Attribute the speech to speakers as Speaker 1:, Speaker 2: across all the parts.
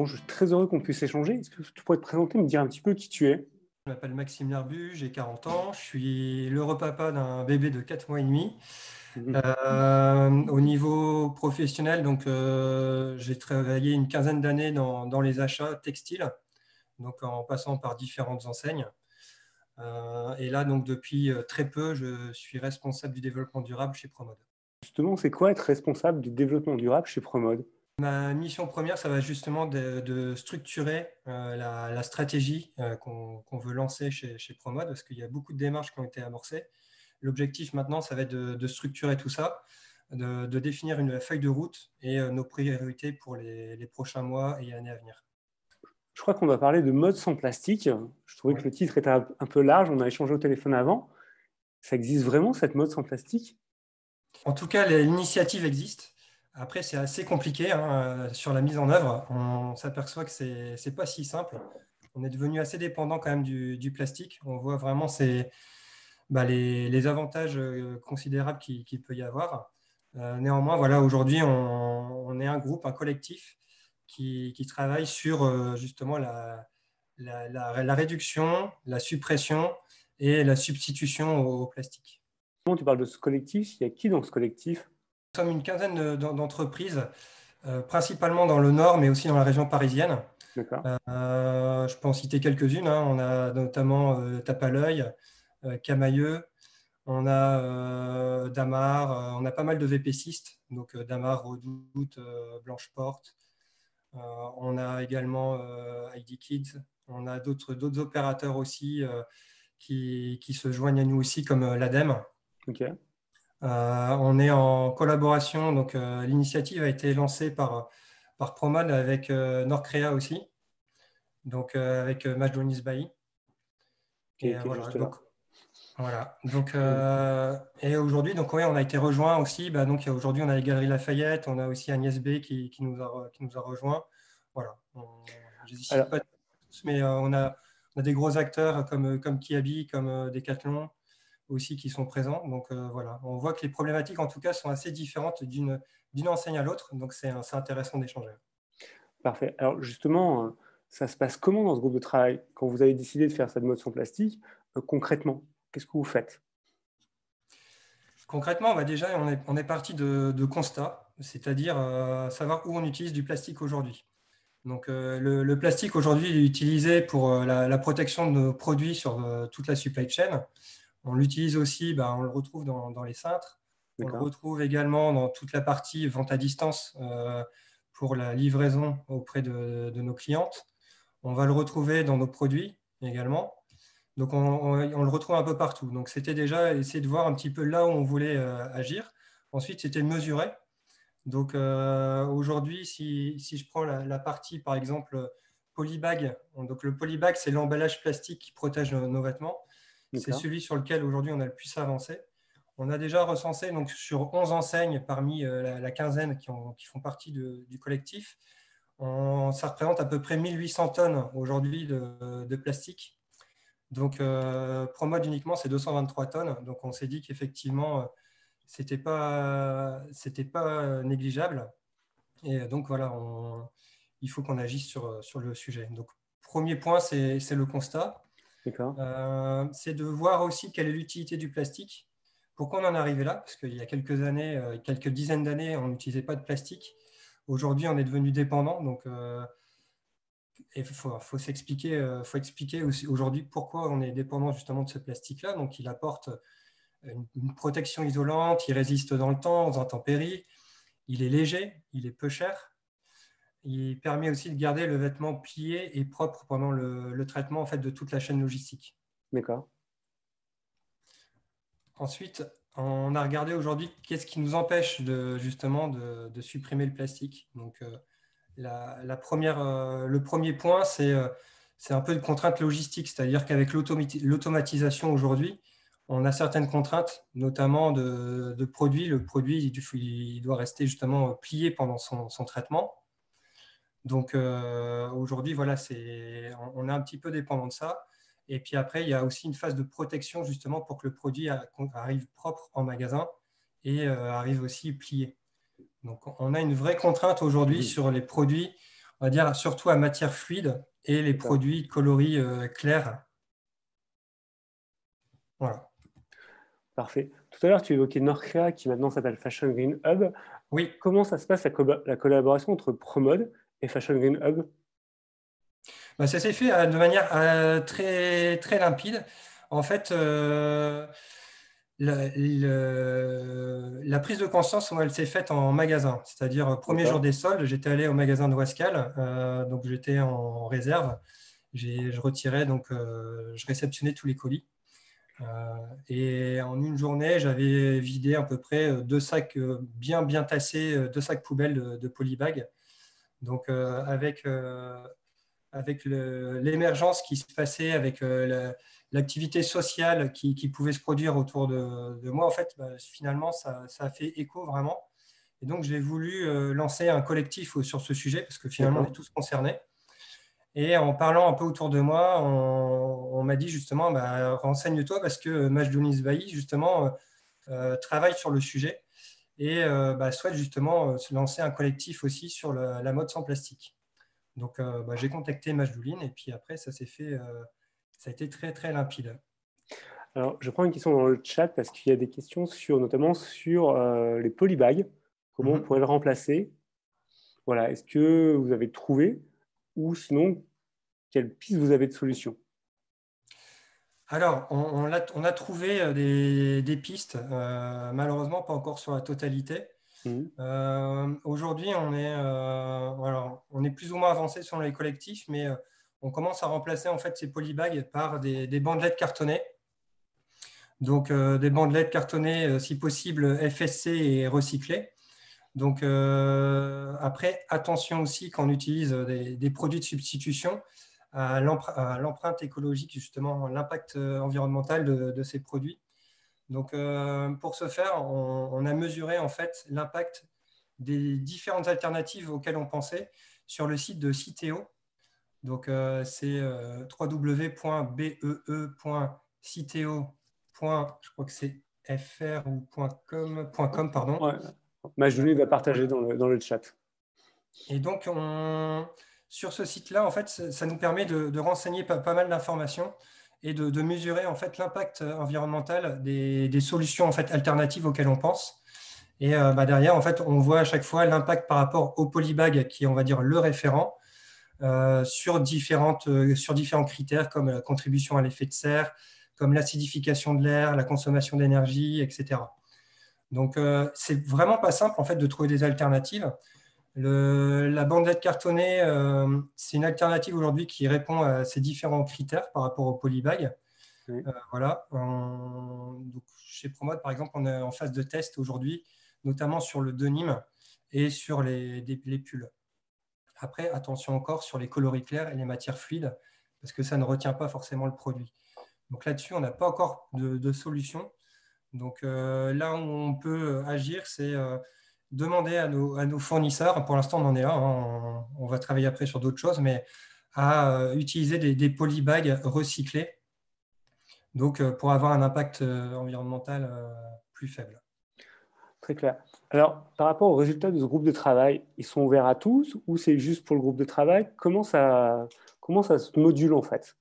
Speaker 1: Bon, je suis très heureux qu'on puisse échanger. Est-ce que tu pourrais te présenter, me dire un petit peu qui tu es?
Speaker 2: Je m'appelle Maxime Lerbu, j'ai 40 ans, je suis l'heureux papa d'un bébé de 4 mois et demi.
Speaker 1: Mhm.
Speaker 2: Au niveau professionnel, donc, j'ai travaillé une quinzaine d'années dans les achats textiles, donc en passant par différentes enseignes. Et là, donc, depuis très peu, je suis responsable du développement durable chez Promode.
Speaker 1: Justement, c'est quoi être responsable du développement durable chez Promode?
Speaker 2: Ma mission première, ça va justement de structurer la stratégie qu'on veut lancer chez Promode, parce qu'il y a beaucoup de démarches qui ont été amorcées. L'objectif maintenant, ça va être de structurer tout ça, de définir une feuille de route et nos priorités pour les prochains mois et années à venir.
Speaker 1: Je crois qu'on va parler de mode sans plastique. Je trouvais que
Speaker 2: Oui.
Speaker 1: le titre était un peu large. On a échangé au téléphone avant. Ça existe vraiment, cette mode sans plastique?
Speaker 2: En tout cas, l'initiative existe. Après, c'est assez compliqué hein, sur la mise en œuvre. On s'aperçoit que ce n'est pas si simple. On est devenu assez dépendant quand même du plastique. On voit vraiment les avantages considérables qu'il peut y avoir. Néanmoins, voilà, aujourd'hui, on est un groupe, un collectif qui travaille sur justement la réduction, la suppression et la substitution au plastique.
Speaker 1: Comment tu parles de ce collectif? Il y a qui dans ce collectif?
Speaker 2: Nous sommes une quinzaine d'entreprises, principalement dans le nord, mais aussi dans la région parisienne.
Speaker 1: D'accord.
Speaker 2: Je peux en citer quelques-unes, hein. On a notamment Tape à l'œil, Camailleux, on a Damar, on a pas mal de VPCistes, donc Damar, Redoute, Blanche-Porte. On a également ID Kids. On a d'autres opérateurs aussi qui se joignent à nous aussi, comme l'ADEME.
Speaker 1: Ok.
Speaker 2: On est en collaboration, donc l'initiative a été lancée par Promode avec Nordcrea aussi, donc avec Majdonis Bailly.
Speaker 1: Qui
Speaker 2: Et
Speaker 1: est
Speaker 2: voilà,
Speaker 1: juste là.
Speaker 2: donc voilà. Donc,
Speaker 1: Mm.
Speaker 2: et aujourd'hui, donc oui, on a été rejoint aussi. Bah, donc aujourd'hui, on a les Galeries Lafayette, on a aussi Agnès B qui nous a rejoint. Voilà. Je les cite
Speaker 1: Alors,
Speaker 2: pas tous, mais on a des gros acteurs comme Kiabi, comme Decathlon aussi qui sont présents. Donc voilà, on voit que les problématiques en tout cas sont assez différentes d'une enseigne à l'autre. Donc c'est intéressant d'échanger.
Speaker 1: parfait. Alors, justement, ça se passe comment dans ce groupe de travail? Quand vous avez décidé de faire cette mode sans plastique, concrètement, qu'est-ce que vous faites?
Speaker 2: Concrètement, bah déjà, on est parti de constats, c'est-à-dire savoir où on utilise du plastique aujourd'hui. Donc, le plastique aujourd'hui il est utilisé pour la protection de nos produits sur toute la supply chain. On l'utilise aussi, bah, on le retrouve dans les cintres. On le
Speaker 1: D'accord.
Speaker 2: retrouve également dans toute la partie vente à distance pour la livraison auprès de nos clientes. On va le retrouver dans nos produits également. Donc, on le retrouve un peu partout. Donc, c'était déjà essayer de voir un petit peu là où on voulait agir. Ensuite, c'était de mesurer. Donc, aujourd'hui, si je prends la partie, par exemple, polybag, donc le polybag, c'est l'emballage plastique qui protège nos vêtements. C'est
Speaker 1: D'accord.
Speaker 2: celui sur lequel aujourd'hui on a le plus avancé. On a déjà recensé donc, sur 11 enseignes parmi la quinzaine qui font partie du collectif. Ça représente à peu près 1800 tonnes aujourd'hui de plastique. Donc, Promode uniquement, c'est 223 tonnes. Donc, on s'est dit qu'effectivement, c'était pas négligeable. Et donc, voilà, il faut qu'on agisse sur le sujet. Donc, premier point, c'est le constat.
Speaker 1: D'accord.
Speaker 2: C'est de voir aussi quelle est l'utilité du plastique. Pourquoi on en est arrivé là? Parce qu'il y a quelques années, quelques dizaines d'années, on n'utilisait pas de plastique. Aujourd'hui, on est devenu dépendant. Donc, il faut s'expliquer, faut expliquer aussi aujourd'hui pourquoi on est dépendant justement de ce plastique-là. Donc, il apporte une protection isolante, il résiste dans le temps, aux intempéries, il est léger, il est peu cher. Il permet aussi de garder le vêtement plié et propre pendant le traitement en fait, de toute la chaîne logistique.
Speaker 1: D'accord.
Speaker 2: Ensuite, on a regardé aujourd'hui qu'est-ce qui nous empêche justement de supprimer le plastique. Donc, le premier point, c'est un peu de contrainte logistique, c'est-à-dire qu'avec l'automatisation aujourd'hui, on a certaines contraintes, notamment de produits. Le produit, il doit rester justement plié pendant son traitement. Donc aujourd'hui, voilà, on est un petit peu dépendant de ça. Et puis après, il y a aussi une phase de protection justement pour que le produit arrive propre en magasin et arrive aussi plié. Donc on a une vraie contrainte aujourd'hui
Speaker 1: Mhm.
Speaker 2: sur les produits on va dire, surtout à matière fluide et les
Speaker 1: D'accord.
Speaker 2: produits de coloris clairs. Voilà.
Speaker 1: Parfait. Tout à l'heure, tu évoquais Norcrea qui maintenant s'appelle Fashion Green Hub.
Speaker 2: Oui.
Speaker 1: Comment ça se passe la collaboration entre Promode et Fashion Green Hub?
Speaker 2: Bah, ça s'est fait de manière très, très limpide. En fait, la prise de conscience, moi, elle s'est faite en magasin. C'est-à-dire, premier jour
Speaker 1: D'accord.
Speaker 2: des soldes, j'étais allé au magasin de Wascal, donc j'étais en réserve. Je retirais, donc je réceptionnais tous les colis. Et en une journée, j'avais vidé à peu près deux sacs bien tassés, deux sacs poubelles de polybag. Donc, avec l'émergence qui se passait, avec l'activité sociale qui pouvait se produire autour de moi, en fait, bah, finalement, ça a fait écho vraiment. Et donc, j'ai voulu lancer un collectif sur ce sujet, parce que finalement, on est
Speaker 1: D'accord.
Speaker 2: tous concernés. Et en parlant un peu autour de moi, on m'a dit justement, bah, renseigne-toi, parce que Majdouni Zbahi, justement, travaille sur le sujet et bah, souhaite justement se lancer un collectif aussi sur la mode sans plastique. Donc, bah, j'ai contacté Majdoulin et puis après, ça s'est fait, ça a été très, très limpide.
Speaker 1: Alors, je prends une question dans le chat parce qu'il y a des questions notamment sur les polybags. Comment on
Speaker 2: Mhm.
Speaker 1: pourrait le remplacer? Voilà. Est-ce que vous avez trouvé ou sinon, quelle piste vous avez de solution?
Speaker 2: Alors, on a trouvé des pistes, malheureusement pas encore sur la totalité.
Speaker 1: Mhm.
Speaker 2: Aujourd'hui, alors, on est plus ou moins avancé sur les collectifs, mais on commence à remplacer en fait ces polybags par des bandelettes cartonnées. Donc, des bandelettes cartonnées, si possible, FSC et recyclées. Donc, après, attention aussi quand on utilise des produits de substitution à l'empreinte écologique, justement, l'impact environnemental de ces produits. Donc, pour ce faire, on a mesuré en fait l'impact des différentes alternatives auxquelles on pensait sur le site de Citeo. Donc, c'est www.bee.citeo. Je crois que c'est fr ou .com, pardon.
Speaker 1: Ouais. Majdouni va partager
Speaker 2: Voilà.
Speaker 1: dans le chat.
Speaker 2: Et donc, sur ce site-là, en fait, ça nous permet de renseigner pas mal d'informations et de mesurer en fait l'impact environnemental des solutions en fait alternatives auxquelles on pense. Et bah, derrière, en fait, on voit à chaque fois l'impact par rapport au polybag, qui est, on va dire, le référent, sur différents critères comme la contribution à l'effet de serre, comme l'acidification de l'air, la consommation d'énergie, etc. Donc, c'est vraiment pas simple en fait de trouver des alternatives. La bandelette cartonnée, c'est une alternative aujourd'hui qui répond à ces différents critères par rapport au polybag.
Speaker 1: Oui.
Speaker 2: Voilà. Donc, chez Promode, par exemple, on est en phase de test aujourd'hui, notamment sur le denim et sur les pulls. Après, attention encore sur les coloris clairs et les matières fluides, parce que ça ne retient pas forcément le produit. Donc là-dessus, on n'a pas encore de solution. Donc là où on peut agir, c'est demander à nos fournisseurs, pour l'instant on en est là, hein, on va travailler après sur d'autres choses, mais à utiliser des polybags recyclés, donc pour avoir un impact environnemental plus faible.
Speaker 1: Très clair. Alors, par rapport aux résultats de ce groupe de travail, ils sont ouverts à tous ou c'est juste pour le groupe de travail? Comment ça se module en fait?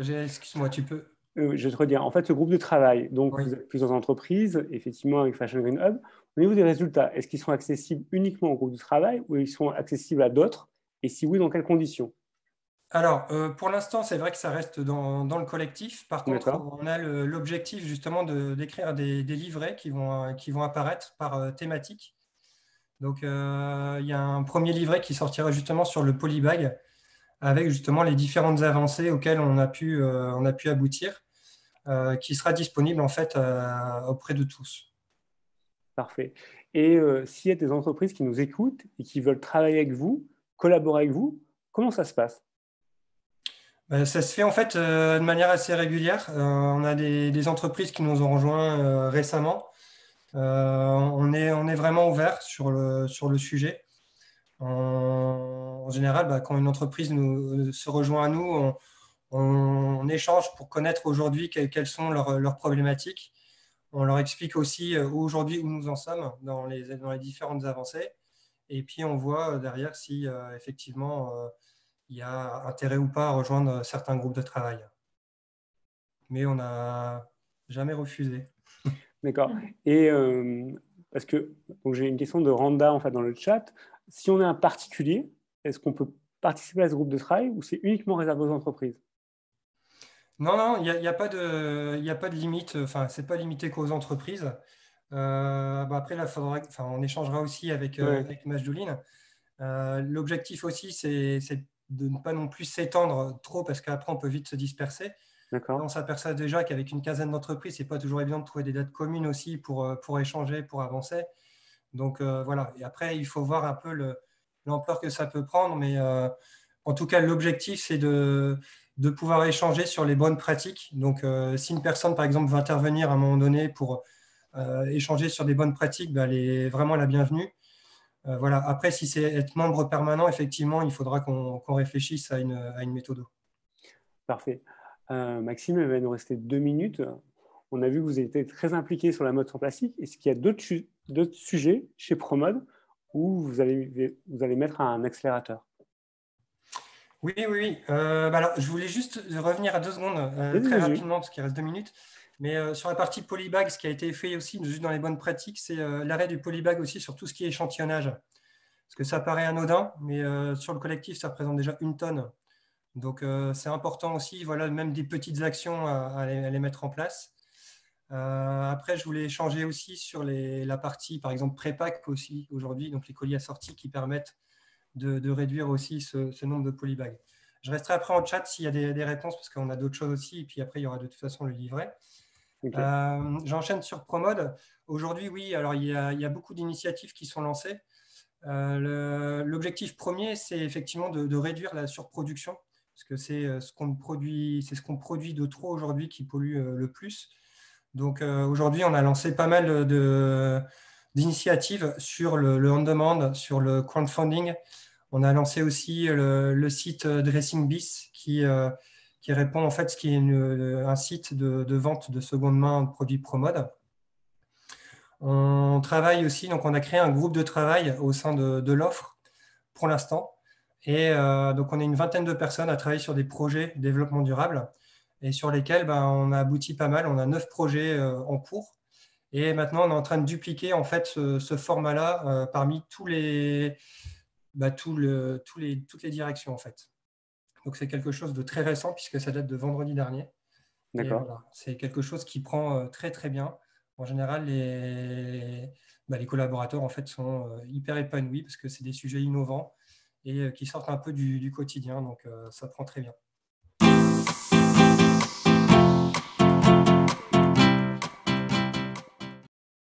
Speaker 2: Excuse-moi, tu peux.
Speaker 1: Je vais te redire. En fait, ce groupe de travail, donc
Speaker 2: Oui.
Speaker 1: vous êtes plusieurs entreprises, effectivement, avec Fashion Green Hub. Au niveau des résultats, est-ce qu'ils sont accessibles uniquement au groupe de travail ou ils sont accessibles à d'autres? Et si oui, dans quelles conditions?
Speaker 2: Alors, pour l'instant, c'est vrai que ça reste dans le collectif. Par contre,
Speaker 1: D'accord.
Speaker 2: on a l'objectif justement d'écrire des livrets qui vont apparaître par thématique. Donc, il y a un premier livret qui sortira justement sur le polybag avec justement les différentes avancées auxquelles on a pu aboutir, qui sera disponible en fait auprès de tous.
Speaker 1: Parfait. Et s'il y a des entreprises qui nous écoutent et qui veulent travailler avec vous, collaborer avec vous, comment ça se passe?
Speaker 2: Ça se fait en fait de manière assez régulière. On a des entreprises qui nous ont rejoints récemment. On est vraiment ouvert sur le sujet. En général, bah, quand une entreprise se rejoint à nous, on échange pour connaître aujourd'hui quelles sont leurs problématiques. On leur explique aussi aujourd'hui où nous en sommes dans les différentes avancées. Et puis, on voit derrière si effectivement il y a intérêt ou pas à rejoindre certains groupes de travail. Mais on n'a jamais refusé.
Speaker 1: D'accord. Et parce que donc j'ai une question de Randa en fait dans le chat. Si on est un particulier, est-ce qu'on peut participer à ce groupe de travail ou c'est uniquement réservé aux entreprises?
Speaker 2: Non, non, il n'y a pas de limite. Enfin, c'est pas limité qu'aux entreprises. Après, là, on échangera aussi
Speaker 1: Ouais,
Speaker 2: avec Majdoulin. L'objectif aussi, c'est de ne pas non plus s'étendre trop parce qu'après, on peut vite se disperser. Là,
Speaker 1: d'accord.
Speaker 2: on s'aperçoit déjà qu'avec une quinzaine d'entreprises, c'est pas toujours évident de trouver des dates communes aussi pour échanger, pour avancer. Donc voilà. Et après, il faut voir un peu l'ampleur que ça peut prendre. Mais en tout cas, l'objectif, c'est de pouvoir échanger sur les bonnes pratiques. Donc, si une personne, par exemple, va intervenir à un moment donné pour échanger sur des bonnes pratiques, elle est vraiment la bienvenue. Voilà. Après, si c'est être membre permanent, effectivement, il faudra qu'on réfléchisse à une méthode.
Speaker 1: Parfait. Maxime, il va nous rester 2 minutes. On a vu que vous étiez très impliqué sur la mode sans plastique. Est-ce qu'il y a d'autres sujets chez Promode où vous allez mettre un accélérateur?
Speaker 2: Oui, oui, oui. Alors, je voulais juste revenir à 2 secondes,
Speaker 1: Vas-y,
Speaker 2: très
Speaker 1: vas-y.
Speaker 2: rapidement, parce qu'il reste 2 minutes. Mais sur la partie polybag, ce qui a été fait aussi, juste dans les bonnes pratiques, c'est l'arrêt du polybag aussi sur tout ce qui est échantillonnage. Parce que ça paraît anodin, mais sur le collectif, ça représente déjà 1 tonne. Donc, c'est important aussi, voilà, même des petites actions à les mettre en place. Après, je voulais échanger aussi sur la partie, par exemple, pré-pack aussi aujourd'hui, donc les colis assortis qui permettent de réduire aussi ce nombre de polybags. Je resterai après en chat s'il y a des réponses, parce qu'on a d'autres choses aussi, et puis après, il y aura de toute façon le livret.
Speaker 1: Ok.
Speaker 2: J'enchaîne sur Promode. Aujourd'hui, oui, alors il y a beaucoup d'initiatives qui sont lancées. L'objectif premier, c'est effectivement de réduire la surproduction, parce que c'est ce qu'on produit de trop aujourd'hui qui pollue le plus. Donc aujourd'hui, on a lancé pas mal d'initiatives sur le on-demand, sur le crowdfunding. On a lancé aussi le site Dressing Bis qui répond en fait ce qui est un site de vente de seconde main de produits Promode. On travaille aussi, donc on a créé un groupe de travail au sein de l'offre pour l'instant. Et donc on est une vingtaine de personnes à travailler sur des projets de développement durable et sur lesquels on a abouti pas mal. On a 9 projets en cours. Et maintenant, on est en train de dupliquer en fait ce format-là parmi toutes les directions en fait. Donc c'est quelque chose de très récent puisque ça date de vendredi dernier. Et
Speaker 1: D'accord.
Speaker 2: voilà, c'est quelque chose qui prend très très bien. En général, les collaborateurs en fait sont hyper épanouis parce que c'est des sujets innovants et qui sortent un peu du quotidien. Donc ça prend très bien.